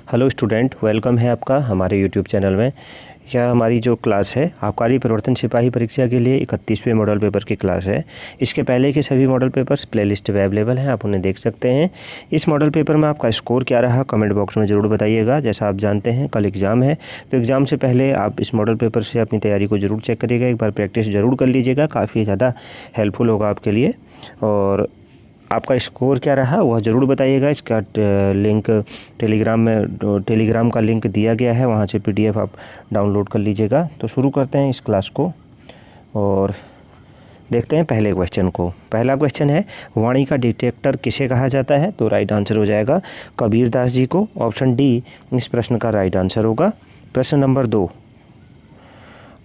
Hello student, welcome है आपका हमारे यूट्यूब चैनल में। यह हमारी जो क्लास है आबकारी परिवर्तन सिपाही परीक्षा के लिए 31वें मॉडल पेपर की क्लास है। इसके पहले के सभी मॉडल पेपर्स प्लेलिस्ट पे अवेलेबल हैं, आप उन्हें देख सकते हैं। इस मॉडल पेपर में आपका स्कोर क्या रहा कमेंट बॉक्स में ज़रूर बताइएगा। जैसा आप जानते हैं कल एग्ज़ाम है, तो एग्ज़ाम से पहले आप इस मॉडल पेपर से अपनी तैयारी को ज़रूर चेक करिएगा, एक बार प्रैक्टिस ज़रूर कर लीजिएगा, काफ़ी ज़्यादा हेल्पफुल होगा आपके लिए। और आपका स्कोर क्या रहा वह ज़रूर बताइएगा। इसका लिंक टेलीग्राम का लिंक दिया गया है, वहाँ से PDF आप डाउनलोड कर लीजिएगा। तो शुरू करते हैं इस क्लास को और देखते हैं पहले क्वेश्चन को। पहला क्वेश्चन है, वाणी का डिटेक्टर किसे कहा जाता है? तो राइट आंसर हो जाएगा कबीर दास जी को। ऑप्शन डी इस प्रश्न का राइट आंसर होगा। प्रश्न नंबर 2,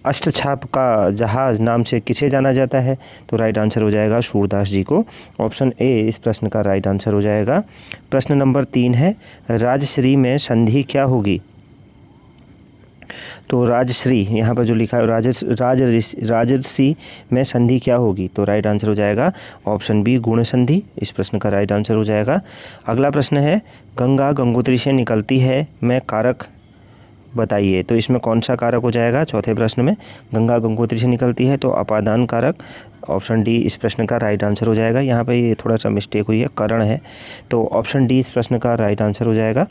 अष्टछाप का जहाज़ नाम से किसे जाना जाता है? तो राइट आंसर हो जाएगा सूरदास जी को। ऑप्शन ए इस प्रश्न का राइट आंसर हो जाएगा। प्रश्न नंबर 3 है, राजश्री में संधि क्या होगी? तो राजश्री यहाँ पर जो लिखा है राजर्षि में संधि क्या होगी? तो राइट आंसर हो जाएगा ऑप्शन बी गुण संधि, इस प्रश्न का राइट आंसर हो जाएगा। अगला प्रश्न है, गंगा गंगोत्री से निकलती है में कारक बताइए। तो इसमें कौन सा कारक हो जाएगा? चौथे प्रश्न में गंगा गंगोत्री से निकलती है तो अपादान कारक, ऑप्शन डी इस प्रश्न का राइट आंसर हो जाएगा। यहाँ पे ये थोड़ा सा मिस्टेक हुई है, करण है, तो ऑप्शन डी इस प्रश्न का राइट आंसर हो जाएगा।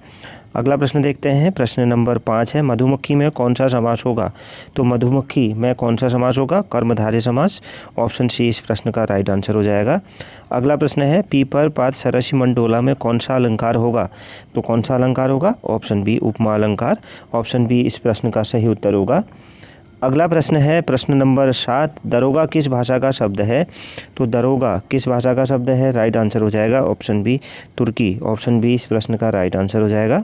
अगला प्रश्न देखते हैं, प्रश्न नंबर 5 है, मधुमक्खी में कौन सा समास होगा? तो मधुमक्खी में कौन सा समास होगा? कर्मधारय समास, ऑप्शन सी इस प्रश्न का राइट आंसर हो जाएगा। अगला प्रश्न है, पीपर पात सरस मंडोला में कौन सा अलंकार होगा? तो कौन सा अलंकार होगा? ऑप्शन बी उपमा अलंकार, ऑप्शन बी इस प्रश्न का सही उत्तर होगा। अगला प्रश्न है, प्रश्न नंबर 7, दरोगा किस भाषा का शब्द है? तो दरोगा किस भाषा का शब्द है? राइट आंसर हो जाएगा ऑप्शन बी तुर्की, ऑप्शन बी इस प्रश्न का राइट आंसर हो जाएगा।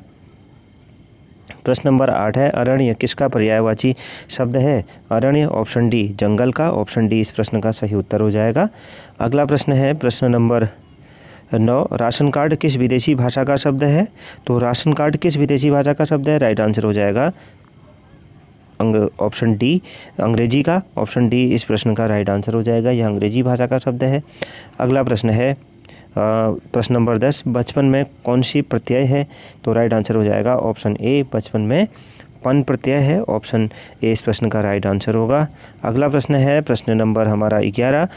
प्रश्न नंबर 8 है, अरण्य किसका पर्यायवाची शब्द है? अरण्य ऑप्शन डी जंगल का, ऑप्शन डी इस प्रश्न का सही उत्तर हो जाएगा। अगला प्रश्न है, प्रश्न नंबर 9, राशन कार्ड किस विदेशी भाषा का शब्द है? तो राशन कार्ड किस विदेशी भाषा का शब्द है? राइट आंसर हो जाएगा ऑप्शन डी अंग्रेजी का, ऑप्शन डी इस प्रश्न का राइट आंसर हो जाएगा, यह अंग्रेजी भाषा का शब्द है। अगला प्रश्न है, प्रश्न नंबर 10, बचपन में कौन सी प्रत्यय है? तो राइट आंसर हो जाएगा ऑप्शन ए बचपन में पन प्रत्यय है, ऑप्शन ए इस प्रश्न का राइट आंसर होगा। अगला प्रश्न है, प्रश्न नंबर हमारा 11,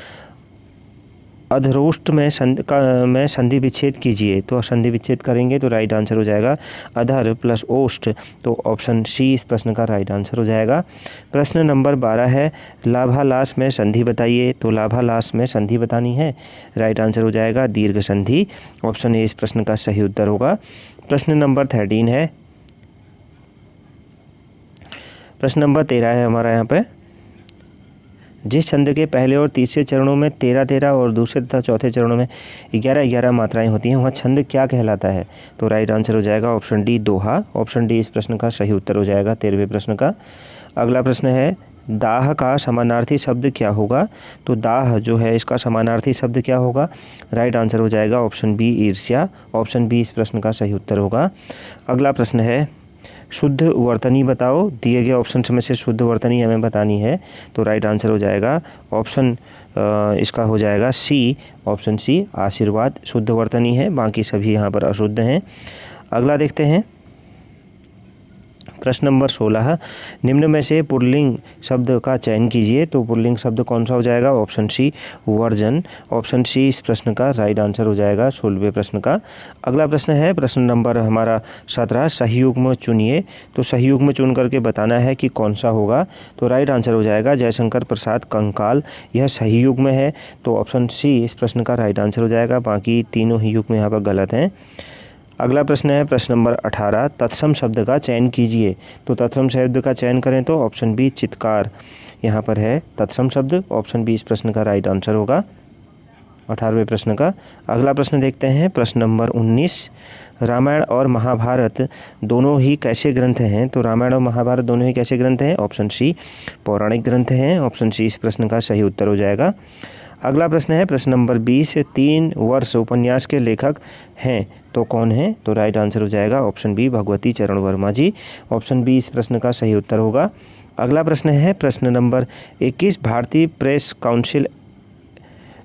अधरोष्ट में संधि विच्छेद कीजिए। तो संधि विच्छेद करेंगे तो राइट आंसर हो जाएगा अधर प्लस ओष्ठ, तो ऑप्शन सी इस प्रश्न का राइट आंसर हो जाएगा। प्रश्न नंबर 12 है, लाभालास में संधि बताइए। तो लाभालास में संधि बतानी है, राइट आंसर हो जाएगा दीर्घ संधि, ऑप्शन ए इस प्रश्न का सही उत्तर होगा। प्रश्न नंबर 13 है, प्रश्न नंबर 13 है हमारा यहाँ पे, जिस छंद के पहले और तीसरे चरणों में 13-13 और दूसरे तथा चौथे चरणों में 11-11 मात्राएं होती हैं, वह छंद क्या कहलाता है? तो राइट आंसर हो जाएगा ऑप्शन डी दोहा, ऑप्शन डी इस प्रश्न का सही उत्तर हो जाएगा 13वें प्रश्न का। अगला प्रश्न है, दाह का समानार्थी शब्द क्या होगा? तो दाह जो है इसका समानार्थी शब्द क्या होगा? राइट आंसर हो जाएगा ऑप्शन बी ईर्ष्या, ऑप्शन बी इस प्रश्न का सही उत्तर होगा। अगला प्रश्न है, शुद्ध वर्तनी बताओ। दिए गए ऑप्शन में से शुद्ध वर्तनी हमें बतानी है, तो राइट आंसर हो जाएगा ऑप्शन इसका हो जाएगा सी, ऑप्शन सी आशीर्वाद शुद्ध वर्तनी है, बाकी सभी यहाँ पर अशुद्ध हैं। अगला देखते हैं, प्रश्न नंबर 16, निम्न में से पुल्लिंग शब्द का चयन कीजिए। तो पुल्लिंग शब्द कौन सा हो जाएगा? Option C version, option C इस प्रश्न का राइट आंसर हो जाएगा 16वें प्रश्न का। अगला प्रश्न है, प्रश्न नंबर हमारा 17, सही युग्म चुनिए। तो सही युग्म चुन करके बताना है कि कौन सा होगा। तो राइट आंसर हो जाएगा जयशंकर प्रसाद कंकाल, यह सही युग्म है, तो ऑप्शन सी इस प्रश्न का राइट आंसर हो जाएगा, बाकी तीनों ही युग्म यहाँ पर गलत हैं। अगला प्रश्न है, प्रश्न नंबर 18, तत्सम शब्द का चयन कीजिए। तो तत्सम शब्द का चयन करें तो ऑप्शन बी चित्कार यहाँ पर है तत्सम शब्द, ऑप्शन बी इस प्रश्न का राइट आंसर होगा 18वें प्रश्न का। अगला प्रश्न देखते हैं, प्रश्न नंबर 19, रामायण और महाभारत दोनों ही कैसे ग्रंथ हैं? तो रामायण और महाभारत दोनों ही कैसे ग्रंथ हैं? ऑप्शन सी पौराणिक ग्रंथ हैं, ऑप्शन सी इस प्रश्न का सही उत्तर हो जाएगा। अगला प्रश्न है, प्रश्न नंबर 20, 3 वर्ष उपन्यास के लेखक हैं तो कौन है? तो राइट आंसर हो जाएगा ऑप्शन बी भगवती चरण वर्मा जी, ऑप्शन बी इस प्रश्न का सही उत्तर होगा। अगला प्रश्न है, प्रश्न नंबर 21, भारतीय प्रेस काउंसिल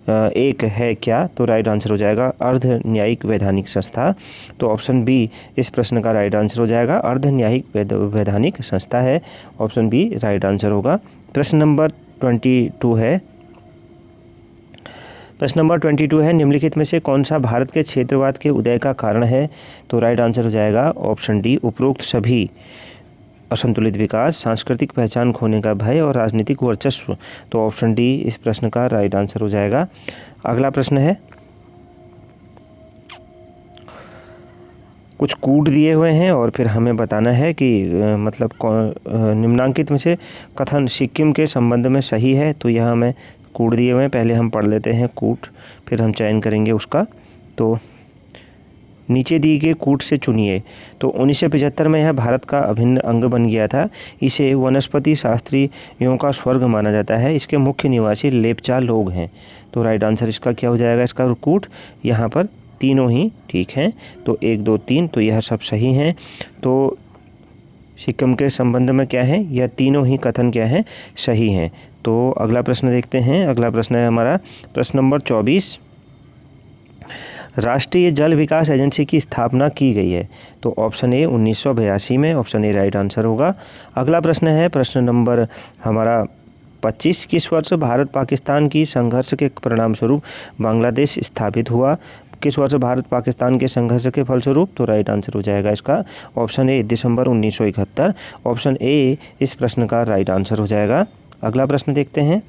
एक है क्या, तो राइट आंसर हो जाएगा अर्ध न्यायिक वैधानिक संस्था। तो ऑप्शन बी इस प्रश्न का राइट आंसर हो जाएगा, अर्ध न्यायिक वैधानिक संस्था है, ऑप्शन बी राइट आंसर होगा। प्रश्न नंबर 22 है, प्रश्न नंबर 22 है, निम्नलिखित में से कौन सा भारत के क्षेत्रवाद के उदय का कारण है, तो राइट आंसर हो जाएगा ऑप्शन डी उपरोक्त सभी, असंतुलित विकास, सांस्कृतिक पहचान खोने का भय और राजनीतिक वर्चस्व। तो ऑप्शन डी इस प्रश्न का राइट आंसर हो जाएगा। अगला प्रश्न है, कुछ कूट दिए हुए हैं और फिर हमें बताना है कि मतलब निम्नांकित में से कथन सिक्किम के संबंध में सही है, तो यह हमें कूट दिए हुए हैं, पहले हम पढ़ लेते हैं कूट, फिर हम चयन करेंगे उसका। तो नीचे दिए गए कूट से चुनिए। तो 1975 में यह भारत का अभिन्न अंग बन गया था। इसे वनस्पति शास्त्रियों का स्वर्ग माना जाता है। इसके मुख्य निवासी लेपचा लोग हैं। तो राइट आंसर इसका क्या हो जाएगा, इसका कूट यहाँ पर तीनों ही ठीक हैं। तो 1 2 3, तो यह सब सही हैं। तो सिक्किम के संबंध में क्या है, यह तीनों ही कथन क्या है, सही हैं। तो अगला प्रश्न देखते हैं। अगला प्रश्न है हमारा प्रश्न नंबर 24, राष्ट्रीय जल विकास एजेंसी की स्थापना की गई है। तो ऑप्शन ए 1982 में, ऑप्शन ए राइट आंसर होगा। अगला प्रश्न है प्रश्न नंबर हमारा 25, किस वर्ष भारत पाकिस्तान की संघर्ष के परिणाम स्वरूप बांग्लादेश स्थापित हुआ। किस वर्ष भारत पाकिस्तान के संघर्ष के फलस्वरूप, तो राइट आंसर हो जाएगा इसका option A December 1971। Option A इस प्रश्न का राइट आंसर हो जाएगा। अगला प्रश्न देखते हैं।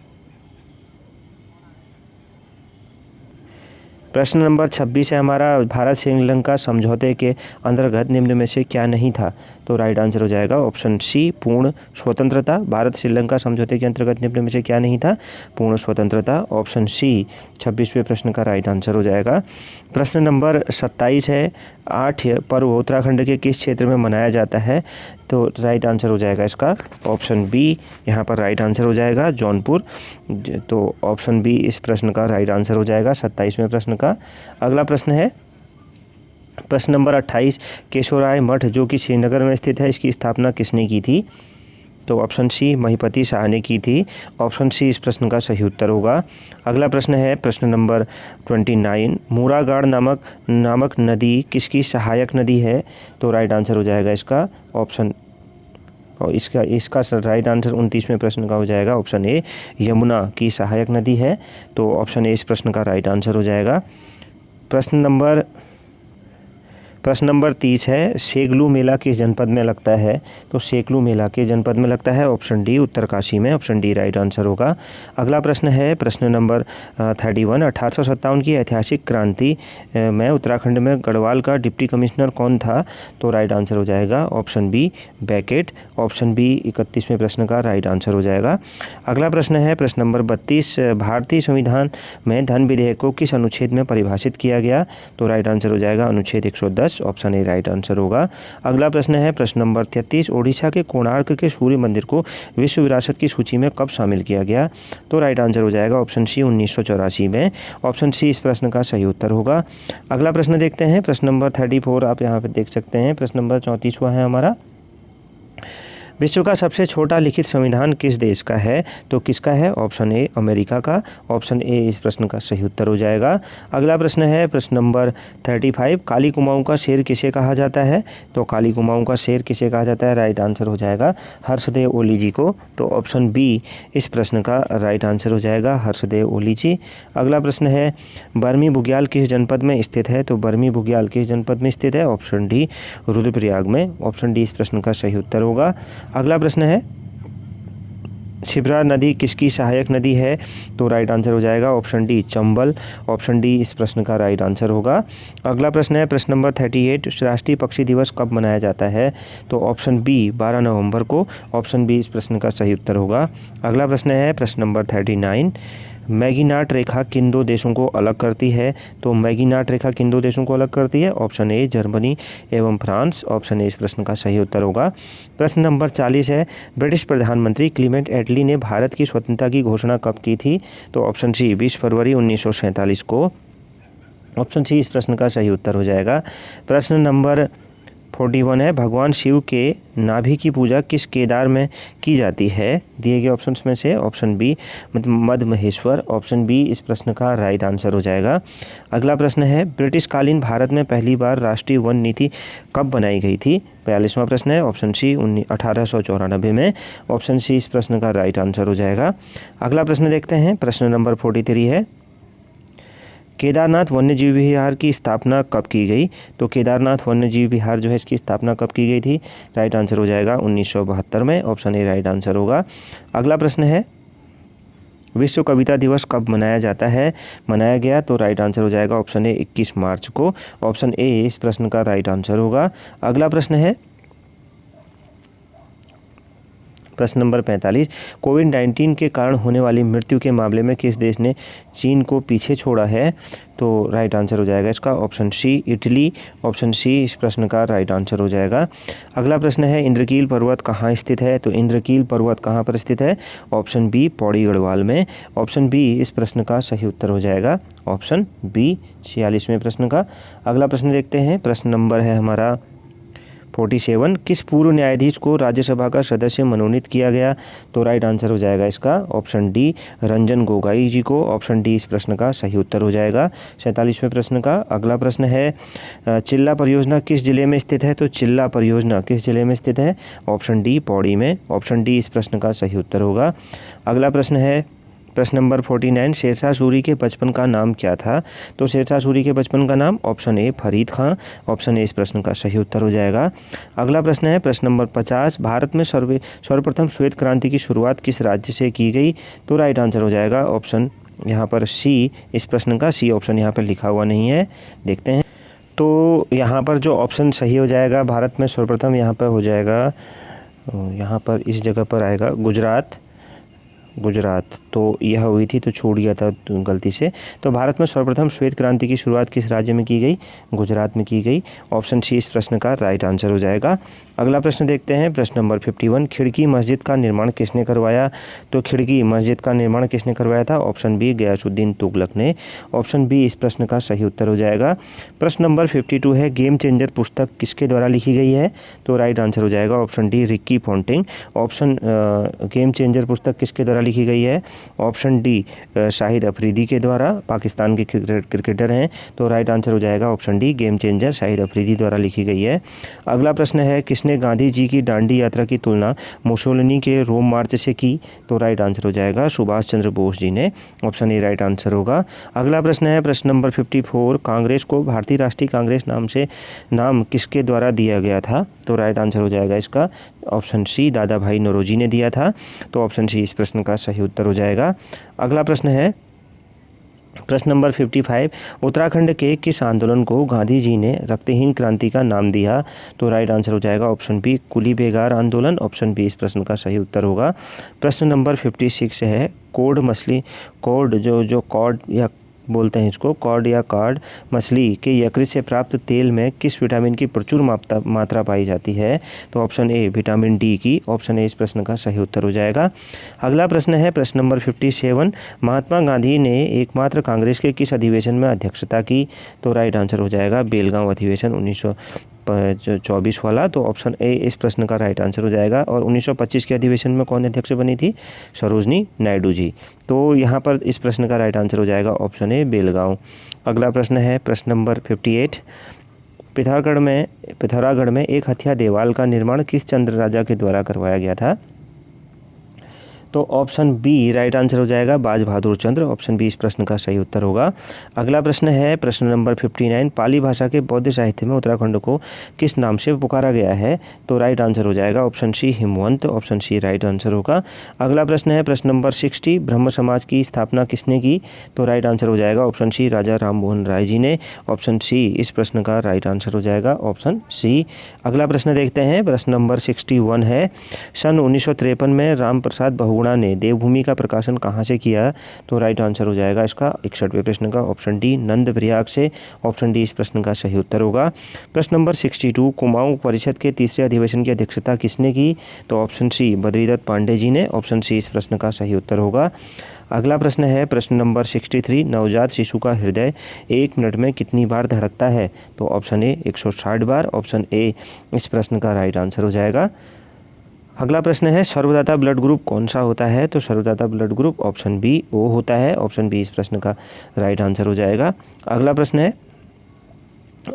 प्रश्न नंबर 26 है हमारा, भारत श्रीलंका समझौते के अंतर्गत निम्न में से क्या नहीं था। तो राइट आंसर हो जाएगा ऑप्शन सी पूर्ण स्वतंत्रता। भारत श्रीलंका समझौते के अंतर्गत निम्न में से क्या नहीं था, पूर्ण स्वतंत्रता। ऑप्शन सी 26वें प्रश्न का राइट आंसर हो जाएगा। प्रश्न नंबर 27 है, 8 पर्व उत्तराखंड के किस क्षेत्र में मनाया जाता है। तो राइट आंसर हो जाएगा इसका ऑप्शन बी, यहाँ पर राइट आंसर हो जाएगा जौनपुर। तो ऑप्शन बी इस प्रश्न का राइट आंसर हो जाएगा 27वें प्रश्न का। अगला प्रश्न है प्रश्न नंबर 28, केशोराय मठ जो कि श्रीनगर में स्थित है, इसकी स्थापना किसने की थी। तो ऑप्शन सी महिपति शाह ने की थी। ऑप्शन सी इस प्रश्न का सही उत्तर होगा। अगला प्रश्न है प्रश्न नंबर 29, मूरागाड़ नामक नदी किसकी सहायक नदी है। तो राइट आंसर हो जाएगा इसका ऑप्शन, और इसका राइट आंसर 29वें प्रश्न का हो जाएगा ऑप्शन ए यमुना की सहायक नदी है। तो ऑप्शन ए इस प्रश्न का राइट आंसर हो जाएगा। प्रश्न नंबर 30 है, सेगलू मेला किस जनपद में लगता है। तो सेगलू मेला के जनपद में लगता है, ऑप्शन डी उत्तरकाशी में। ऑप्शन डी राइट आंसर होगा। अगला प्रश्न है प्रश्न नंबर 31, 1857 की ऐतिहासिक क्रांति में उत्तराखंड में गढ़वाल का डिप्टी कमिश्नर कौन था। तो राइट आंसर हो जाएगा option B bracket. Option B 31वें प्रश्न का राइट आंसर हो जाएगा। अगला प्रश्न है प्रश्न नंबर 32, भारतीय संविधान में धन विधेयक को किस अनुच्छेद में परिभाषित किया गया। तो राइट आंसर हो जाएगा अनुच्छेद 110। ऑप्शन ए राइट आंसर होगा। अगला प्रश्न है प्रश्न नंबर 33, ओडिशा के कोणार्क के सूर्य मंदिर को विश्व विरासत की सूची में कब शामिल किया गया। तो राइट आंसर हो जाएगा ऑप्शन सी 1984 में। ऑप्शन सी इस प्रश्न का सही उत्तर होगा। अगला प्रश्न देखते हैं प्रश्न नंबर 34, आप यहाँ पर देख सकते हैं। प्रश्न नंबर 34वां है हमारा, विश्व का सबसे छोटा लिखित संविधान किस देश का है। तो किसका है, ऑप्शन ए अमेरिका का। ऑप्शन ए इस प्रश्न का सही उत्तर हो जाएगा। अगला प्रश्न है प्रश्न नंबर 35, काली कुमाऊं का शेर किसे कहा जाता है। तो काली कुमाऊं का शेर किसे कहा जाता है, राइट आंसर हो जाएगा हर्षदेव ओली जी को। तो ऑप्शन बी इस प्रश्न का राइट आंसर हो जाएगा हर्षदेव ओली जी। अगला प्रश्न है, बर्मी बुग्याल किस जनपद में स्थित है। तो बर्मी बुग्याल किस जनपद में स्थित है, ऑप्शन डी रुद्रप्रयाग में। ऑप्शन डी इस प्रश्न का सही उत्तर होगा। अगला प्रश्न है, शिप्रा नदी किसकी सहायक नदी है। तो राइट आंसर हो जाएगा option D Chambal. Option D इस प्रश्न का राइट आंसर होगा। अगला प्रश्न है प्रश्न नंबर 38, राष्ट्रीय पक्षी दिवस कब मनाया जाता है। तो ऑप्शन बी 12 नवंबर को। ऑप्शन बी इस प्रश्न का सही उत्तर होगा। अगला प्रश्न है प्रश्न नंबर 39, मैगीनाट रेखा किन दो देशों को अलग करती है। तो मैगीनाट रेखा किन दो देशों को अलग करती है, ऑप्शन ए जर्मनी एवं फ्रांस। ऑप्शन ए इस प्रश्न का सही उत्तर होगा। प्रश्न नंबर 40 है, ब्रिटिश प्रधानमंत्री क्लीमेंट एटली ने भारत की स्वतंत्रता की घोषणा कब की थी। तो ऑप्शन सी 20 फरवरी 1947 को। ऑप्शन सी इस प्रश्न का सही उत्तर हो जाएगा। प्रश्न नंबर 41 है, भगवान शिव के नाभि की पूजा किस केदार में की जाती है? दिए गए ऑप्शंस में से ऑप्शन बी मद महेश्वर, ऑप्शन बी इस प्रश्न का राइट आंसर हो जाएगा। अगला प्रश्न है, ब्रिटिशकालीन भारत में पहली बार राष्ट्रीय वन नीति कब बनाई गई थी? 42वां प्रश्न है, ऑप्शन सी 1894 में, ऑप्शन सी इस प्रश्न का राइट आंसर हो जाएगा। अगला प्रश्न देखते हैं, प्रश्न नंबर 43 है, केदारनाथ वन्यजीव विहार की स्थापना कब की गई? तो केदारनाथ वन्यजीव विहार जो है इसकी स्थापना कब की गई थी? राइट आंसर हो जाएगा 1972 में, ऑप्शन ए राइट आंसर होगा। अगला प्रश्न है, विश्व कविता दिवस कब मनाया जाता है? मनाया गया, तो राइट आंसर हो जाएगा ऑप्शन ए 21 मार्च को, ऑप्शन ए इस प्रश्न का राइट आंसर होगा। अगला प्रश्न है, प्रश्न नंबर 45, कोविड-19 के कारण होने वाली मृत्यु के मामले में किस देश ने चीन को पीछे छोड़ा है? तो राइट आंसर हो जाएगा इसका option C Italy, option C इस प्रश्न का राइट आंसर हो जाएगा। अगला प्रश्न है, इंद्रकील पर्वत कहाँ स्थित है? तो इंद्रकील पर्वत कहाँ पर स्थित है? ऑप्शन बी पौड़ी गढ़वाल में, ऑप्शन बी इस प्रश्न का सही उत्तर हो जाएगा, ऑप्शन बी 46वें प्रश्न का। अगला प्रश्न देखते हैं, प्रश्न नंबर है हमारा 47, किस पूर्व न्यायाधीश को राज्यसभा का सदस्य मनोनीत किया गया? तो राइट आंसर हो जाएगा इसका ऑप्शन डी रंजन गोगोई जी को, ऑप्शन डी इस प्रश्न का सही उत्तर हो जाएगा 47वें प्रश्न का। अगला प्रश्न है, चिल्ला परियोजना किस जिले में स्थित है? तो चिल्ला परियोजना किस जिले में स्थित है? ऑप्शन डी पौड़ी में, ऑप्शन डी इस प्रश्न का सही उत्तर होगा। अगला प्रश्न है, प्रश्न नंबर 49, शेरशाह सूरी के बचपन का नाम क्या था? तो शेरशाह सूरी के बचपन का नाम option A Farid Khan, option A इस प्रश्न का सही उत्तर हो जाएगा। अगला प्रश्न है, प्रश्न नंबर 50, भारत में सर्वप्रथम श्वेत क्रांति की शुरुआत किस राज्य से की गई? तो राइट आंसर हो जाएगा ऑप्शन यहाँ पर सी, इस प्रश्न का सी ऑप्शन यहाँ पर लिखा हुआ नहीं है, देखते हैं। तो यहाँ पर जो ऑप्शन सही हो जाएगा, भारत में सर्वप्रथम यहाँ पर हो जाएगा, यहाँ पर इस जगह पर आएगा गुजरात, तो यह हुई थी तो छूट गया था गलती से। तो भारत में सर्वप्रथम श्वेत क्रांति की शुरुआत किस राज्य में की गई? गुजरात में की गई, ऑप्शन सी इस प्रश्न का राइट आंसर हो जाएगा। अगला प्रश्न देखते हैं, प्रश्न नंबर 51, खिड़की मस्जिद का निर्माण किसने करवाया? तो खिड़की मस्जिद का निर्माण किसने करवाया था? ऑप्शन बी गयासुद्दीन तुगलक ने, ऑप्शन बी इस प्रश्न का सही उत्तर हो जाएगा। प्रश्न नंबर 52 है, गेम चेंजर पुस्तक किसके द्वारा लिखी गई है? तो राइट आंसर हो जाएगा option D Ricky Ponting, option game changer पुस्तक किसके द्वारा लिखी गई है? ऑप्शन डी शाहिद अफरीदी के द्वारा, पाकिस्तान के क्रिकेटर हैं, तो राइट आंसर हो जाएगा option D game changer Shahid Afridi द्वारा लिखी गई है। अगला प्रश्न है, किसने गांधी जी की दांडी यात्रा की तुलना मुसोलिनी के रोम मार्च से की? तो राइट आंसर हो जाएगा सुभाष चंद्र बोस जी ने, ऑप्शन ए राइट आंसर होगा। अगला प्रश्न है, प्रश्न नंबर 54, कांग्रेस को भारतीय राष्ट्रीय कांग्रेस नाम किसके द्वारा दिया गया था? तो राइट आंसर हो जाएगा इसका ऑप्शन सी दादा भाई नौरोजी ने दिया था, तो ऑप्शन सी इस प्रश्न का सही उत्तर हो जाएगा। अगला प्रश्न है, प्रश्न नंबर 55, उत्तराखंड के किस आंदोलन को गांधी जी ने रक्तहीन क्रांति का नाम दिया? तो राइट आंसर हो जाएगा ऑप्शन बी कुली बेगार आंदोलन, ऑप्शन बी इस प्रश्न का सही उत्तर होगा। प्रश्न नंबर 56 है, कॉड जो कॉड या बोलते हैं इसको, कॉड या कार्ड मछली के यकृत से प्राप्त तेल में किस विटामिन की प्रचुर मात्रा पाई जाती है? तो ऑप्शन ए विटामिन डी की, ऑप्शन ए इस प्रश्न का सही उत्तर हो जाएगा। अगला प्रश्न है, प्रश्न नंबर 57, महात्मा गांधी ने एकमात्र कांग्रेस के किस अधिवेशन में अध्यक्षता की? तो राइट आंसर हो जाएगा बेलगांव अधिवेशन 1924 वाला, तो ऑप्शन ए इस प्रश्न का राइट आंसर हो जाएगा। और 1925 के अधिवेशन में कौन अध्यक्ष बनी थी? सरोजनी नायडू जी, तो यहाँ पर इस प्रश्न का राइट आंसर हो जाएगा ऑप्शन ए बेलगांव। अगला प्रश्न है, प्रश्न नंबर 58, पिथौरागढ़ में एक हथिया देवाल का निर्माण किस चंद्र राजा के द्वारा करवाया गया था? तो ऑप्शन बी राइट आंसर हो जाएगा बाज बहादुर चंद्र, ऑप्शन बी इस प्रश्न का सही उत्तर होगा। अगला प्रश्न है, प्रश्न नंबर 59, पाली भाषा के बौद्ध साहित्य में उत्तराखंड को किस नाम से पुकारा गया है? तो राइट आंसर हो जाएगा ऑप्शन सी हिमवंत, ऑप्शन सी राइट आंसर होगा। अगला प्रश्न है, प्रश्न नंबर 60, ब्रह्म समाज की स्थापना किसने की? तो राइट आंसर हो जाएगा ऑप्शन सी राजा राम मोहन राय जी ने, ऑप्शन सी इस प्रश्न का राइट आंसर हो जाएगा ऑप्शन सी। अगला प्रश्न देखते हैं, प्रश्न नंबर 61 है, सन 1953 में राम प्रसाद बहुगुणा बहुगुणा ने देवभूमि का प्रकाशन कहाँ से किया? तो राइट आंसर हो जाएगा इसका 61वें प्रश्न का ऑप्शन डी नंद प्रयाग से। ऑप्शन डी इस प्रश्न का सही उत्तर होगा। प्रश्न नंबर 62 कुमाऊं परिषद के तीसरे अधिवेशन की अध्यक्षता किसने की? तो ऑप्शन सी बद्रीदत्त पांडे जी ने। ऑप्शन सी इस प्रश्न का सही उत्तर होगा। अगला प्रश्न है प्रश्न नंबर 63 नवजात शिशु का हृदय 1 मिनट में कितनी बार धड़कता है? तो option A 160 bar. Option A इस प्रश्न का राइट आंसर हो जाएगा। अगला प्रश्न है सर्वदाता ब्लड ग्रुप कौन सा होता है? तो सर्वदाता blood group option B O होता है। ऑप्शन बी इस प्रश्न का राइट आंसर हो जाएगा। अगला प्रश्न है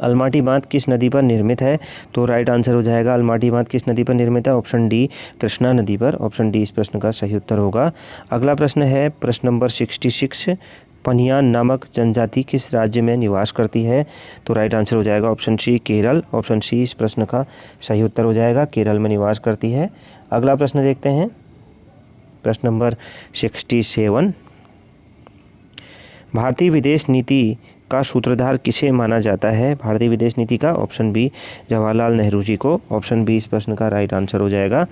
अलमाटी बांध किस नदी पर निर्मित है? तो राइट आंसर हो जाएगा अलमाटी बांध किस नदी पर निर्मित है? ऑप्शन डी कृष्णा नदी पर। ऑप्शन डी इस प्रश्न का सही उत्तर होगा। अगला प्रश्न है प्रश्न नंबर 66 पनियान नामक जनजाति किस राज्य में निवास करती है? तो राइट आंसर हो जाएगा option C Kerala. Option C इस प्रश्न का सही उत्तर हो जाएगा, केरल में निवास करती है। अगला प्रश्न देखते हैं प्रश्न नंबर 67 भारतीय विदेश नीति का सूत्रधार किसे माना जाता है? भारतीय विदेश नीति का ऑप्शन बी जवाहरलाल नेहरू जी को। ऑप्शन बी इस प्रश्न का राइट आंसर हो जाएगा।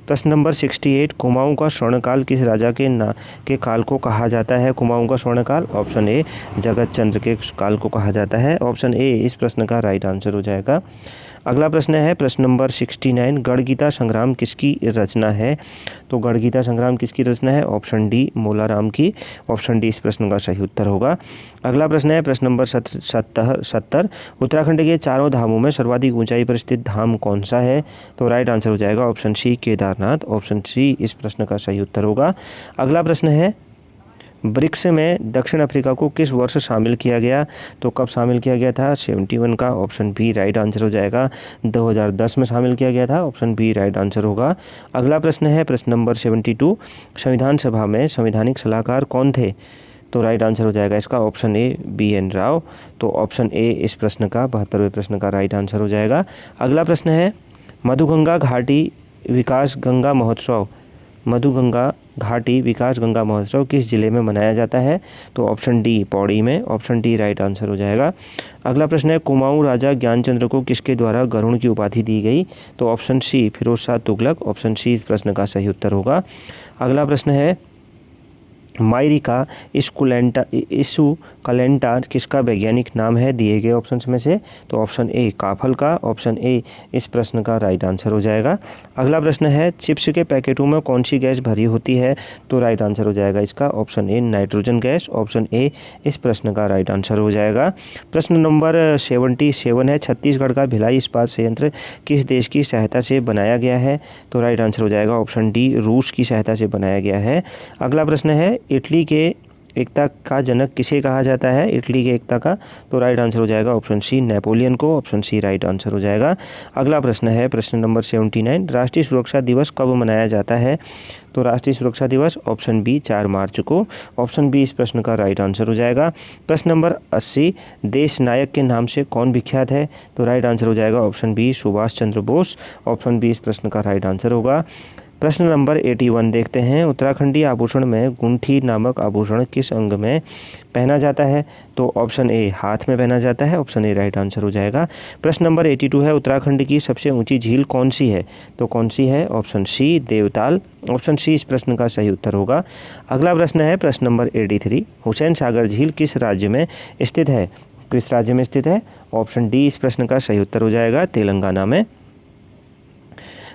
प्रश्न नंबर 68 कुमाऊं का स्वर्णकाल किस राजा के काल को कहा जाता है? कुमाऊं का स्वर्णकाल ऑप्शन ए जगत चंद्र के काल को कहा जाता है। ऑप्शन ए इस प्रश्न का राइट आंसर हो जाएगा। अगला प्रश्न है प्रश्न नंबर 69 गढ़गीता संग्राम किसकी रचना है? तो गढ़गीता संग्राम किसकी रचना है? ऑप्शन डी मोलाराम की। ऑप्शन डी इस प्रश्न का सही उत्तर होगा। अगला प्रश्न है प्रश्न नंबर 70 उत्तराखंड के चारों धामों में सर्वाधिक ऊंचाई पर स्थित धाम कौन सा है? तो राइट आंसर हो जाएगा option C Kedarnath. Option C इस प्रश्न का सही उत्तर होगा। अगला प्रश्न है ब्रिक्स में दक्षिण अफ्रीका को किस वर्ष शामिल किया गया? तो कब शामिल किया गया था? 71 का। ऑप्शन बी राइट आंसर हो जाएगा। 2010 में शामिल किया गया था। ऑप्शन बी राइट आंसर होगा। अगला प्रश्न है प्रश्न नंबर 72 संविधान सभा में संवैधानिक सलाहकार कौन थे? तो राइट आंसर हो जाएगा इसका ऑप्शन ए BN राव। तो ऑप्शन ए इस प्रश्न का 72वें प्रश्न का राइट आंसर हो जाएगा। अगला प्रश्न है मधुगंगा घाटी विकास गंगा महोत्सव किस जिले में मनाया जाता है? तो ऑप्शन डी पौड़ी में। ऑप्शन डी राइट आंसर हो जाएगा। अगला प्रश्न है कुमाऊं राजा ज्ञानचंद्र को किसके द्वारा गरुड़ की उपाधि दी गई? तो option C Firoz Shah Tughlaq. Option C इस प्रश्न का सही उत्तर होगा। अगला प्रश्न है माइरिका इसुकलेंटा किसका वैज्ञानिक नाम है दिए गए ऑप्शंस में से? तो ऑप्शन ए काफल का। ऑप्शन ए इस प्रश्न का राइट आंसर हो जाएगा। अगला प्रश्न है चिप्स के पैकेटों में कौन सी गैस भरी होती है? तो राइट आंसर हो जाएगा इसका option A nitrogen gas. Option A इस प्रश्न का राइट आंसर हो जाएगा। प्रश्न नंबर 77 है छत्तीसगढ़ का भिलाई इस्पात संयंत्र किस देश की सहायता से बनाया गया है? तो राइट आंसर हो जाएगा ऑप्शन डी रूस की सहायता से बनाया गया है। अगला प्रश्न है इटली के एकता का जनक किसे कहा जाता है? इटली के एकता का। तो राइट आंसर हो जाएगा ऑप्शन सी नेपोलियन को। ऑप्शन सी राइट आंसर हो जाएगा। अगला प्रश्न है प्रश्न नंबर 79 राष्ट्रीय सुरक्षा दिवस कब मनाया जाता है? तो राष्ट्रीय सुरक्षा दिवस ऑप्शन बी 4 मार्च को। ऑप्शन बी इस प्रश्न का राइट आंसर हो जाएगा। प्रश्न नंबर 80 देश नायक के नाम से कौन विख्यात है? तो राइट आंसर हो जाएगा option B Subhash Chandra Bose. Option B इस प्रश्न का राइट आंसर होगा। प्रश्न नंबर 81 देखते हैं उत्तराखंडी आभूषण में गुंठी नामक आभूषण किस अंग में पहना जाता है? तो ऑप्शन ए हाथ में पहना जाता है। ऑप्शन ए राइट आंसर हो जाएगा। प्रश्न नंबर 82 है उत्तराखंड की सबसे ऊंची झील कौन सी है? तो कौन सी है? Option C Devtal. Option C इस प्रश्न का सही उत्तर होगा। अगला प्रश्न है प्रश्न नंबर 83 हुसैन सागर झील किस राज्य में स्थित है? किस राज्य में स्थित है? ऑप्शन डी इस प्रश्न का सही उत्तर हो जाएगा तेलंगाना में।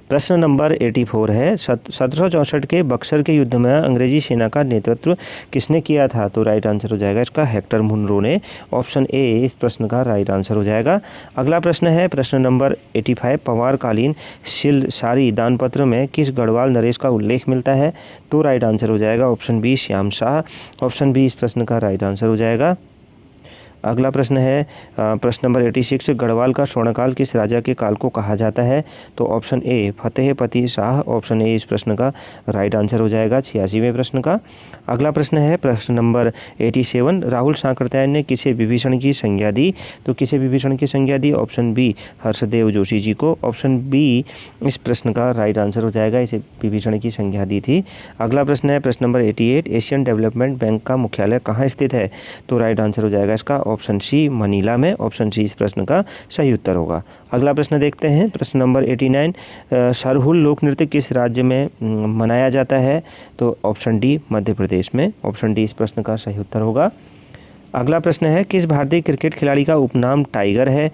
प्रश्न नंबर 84 है 1764 के बक्सर के युद्ध में अंग्रेजी सेना का नेतृत्व किसने किया था? तो राइट आंसर हो जाएगा इसका हेक्टर मुनरो ने। ऑप्शन ए इस प्रश्न का राइट आंसर हो जाएगा। अगला प्रश्न है प्रश्न नंबर 85 पवारकालीन शिलसारी दानपत्र में किस गढ़वाल नरेश का उल्लेख मिलता है? तो राइट आंसर हो जाएगा option B Shyam Shah. Option B इस प्रश्न का राइट आंसर हो जाएगा। अगला प्रश्न है प्रश्न नंबर 86 गढ़वाल का स्वर्णकाल किस राजा के काल को कहा जाता है? तो option A Fatehpati Shah. Option A इस प्रश्न का राइट आंसर हो जाएगा 86वें प्रश्न का। अगला प्रश्न है प्रश्न नंबर 87 राहुल सांकृत्यायन ने किसे विभीषण की संज्ञा दी? तो किसे विभीषण की संज्ञा दी? ऑप्शन बी हर्षदेव जोशी जी को। ऑप्शन बी इस प्रश्न का राइट आंसर हो जाएगा, इसे विभीषण की संज्ञा दी थी। अगला प्रश्न है प्रश्न नंबर 88 एशियन डेवलपमेंट बैंक का मुख्यालय कहाँ स्थित है? तो राइट आंसर हो जाएगा इसका ऑप्शन सी मनीला में, ऑप्शन सी इस प्रश्न का सही उत्तर होगा। अगला प्रश्न देखते हैं, प्रश्न नंबर 89, सरहुल लोक नृत्य किस राज्य में मनाया जाता है? तो ऑप्शन डी मध्य प्रदेश में, ऑप्शन डी इस प्रश्न का सही उत्तर होगा। अगला प्रश्न है, किस भारतीय क्रिकेट खिलाड़ी का उपनाम टाइगर है?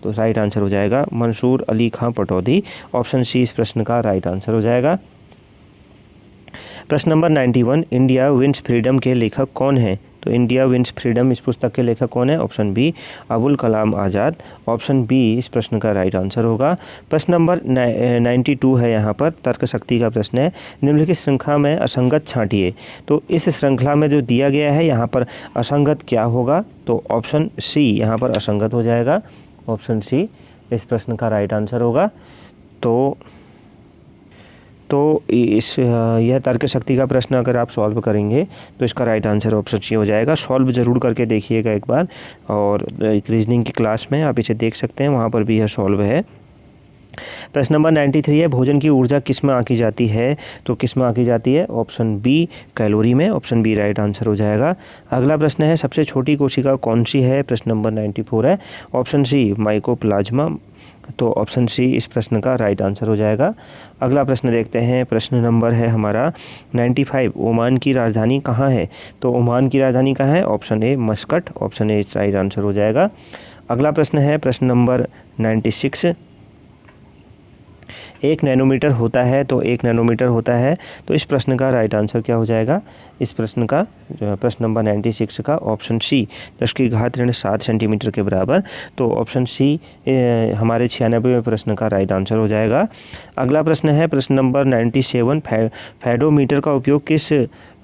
तो राइट आंसर हो जाएगा मंसूर अली खां पटौदी, ऑप्शन सी इस प्रश्न का राइट आंसर हो जाएगा। प्रश्न नंबर 91, इंडिया विंस फ्रीडम के लेखक कौन हैं? तो इंडिया विंस फ्रीडम इस पुस्तक के लेखक कौन है? Option B Abul Kalam Azad, option B इस प्रश्न का राइट आंसर होगा। प्रश्न नंबर 92 है, यहाँ पर तर्क शक्ति का प्रश्न है, निम्नलिखित श्रृंखला में असंगत छांटिए। तो इस श्रृंखला में जो दिया गया है यहाँ पर असंगत क्या होगा? तो ऑप्शन सी यहाँ पर असंगत हो जाएगा, ऑप्शन सी इस प्रश्न का राइट आंसर होगा। तो यह तर्क शक्ति का प्रश्न अगर आप सॉल्व करेंगे तो इसका राइट आंसर ऑप्शन सी हो जाएगा। सॉल्व ज़रूर करके देखिएगा एक बार, और एक रीजनिंग की क्लास में आप इसे देख सकते हैं, वहाँ पर भी यह सॉल्व है। प्रश्न नंबर 93 है, भोजन की ऊर्जा किस में आंकी जाती है? तो किस में आंकी जाती है? ऑप्शन बी कैलोरी में, ऑप्शन बी राइट आंसर हो जाएगा। अगला प्रश्न है, सबसे छोटी कोशिका कौन सी है? प्रश्न नंबर 94 है, ऑप्शन सी माइकोप्लाज्मा, तो ऑप्शन सी इस प्रश्न का राइट आंसर हो जाएगा। अगला प्रश्न देखते हैं, प्रश्न नंबर है हमारा 95, ओमान की राजधानी कहाँ है? तो ओमान की राजधानी कहाँ है? Option A Muscat, option A right answer हो जाएगा। अगला प्रश्न है प्रश्न नंबर 96, 1 नैनोमीटर होता है, तो 1 नैनोमीटर होता है, तो इस प्रश्न का राइट आंसर क्या हो जाएगा? इस प्रश्न का प्रश्न नंबर 96 का ऑप्शन सी 10⁻⁷ सेंटीमीटर के बराबर, तो ऑप्शन सी हमारे 96वें प्रश्न का राइट आंसर हो जाएगा। अगला प्रश्न है प्रश्न नंबर 97, फेडोमीटर का उपयोग किस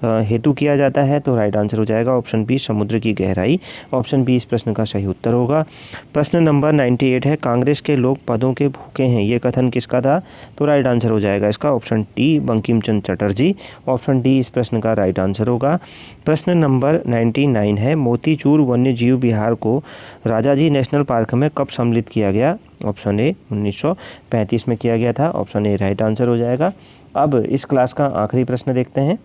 हेतु किया जाता है? तो राइट आंसर हो जाएगा ऑप्शन बी समुद्र की गहराई, ऑप्शन बी इस प्रश्न का सही उत्तर होगा। प्रश्न नंबर 98 है, कांग्रेस के लोग पदों के भूखे हैं, ये कथन किसका था? तो राइट आंसर हो जाएगा इसका option D Bankim Chandra Chatterjee, option D इस प्रश्न का राइट आंसर होगा। प्रश्न नंबर 99 है, मोतीचूर वन्य जीव विहार को राजाजी नेशनल पार्क में कब सम्मिलित किया गया? ऑप्शन ए 1935 में किया गया था, ऑप्शन ए राइट आंसर हो जाएगा। अब इस क्लास का आखिरी प्रश्न देखते हैं,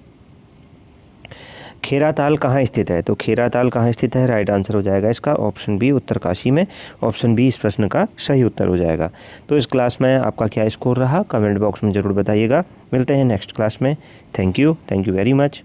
खेराताल कहाँ स्थित है? तो खेराताल कहाँ स्थित है? राइट आंसर हो जाएगा इसका ऑप्शन बी उत्तरकाशी में, ऑप्शन बी इस प्रश्न का सही उत्तर हो जाएगा। तो इस क्लास में आपका क्या स्कोर रहा कमेंट बॉक्स में ज़रूर बताइएगा। मिलते हैं नेक्स्ट क्लास में। Thank you very much.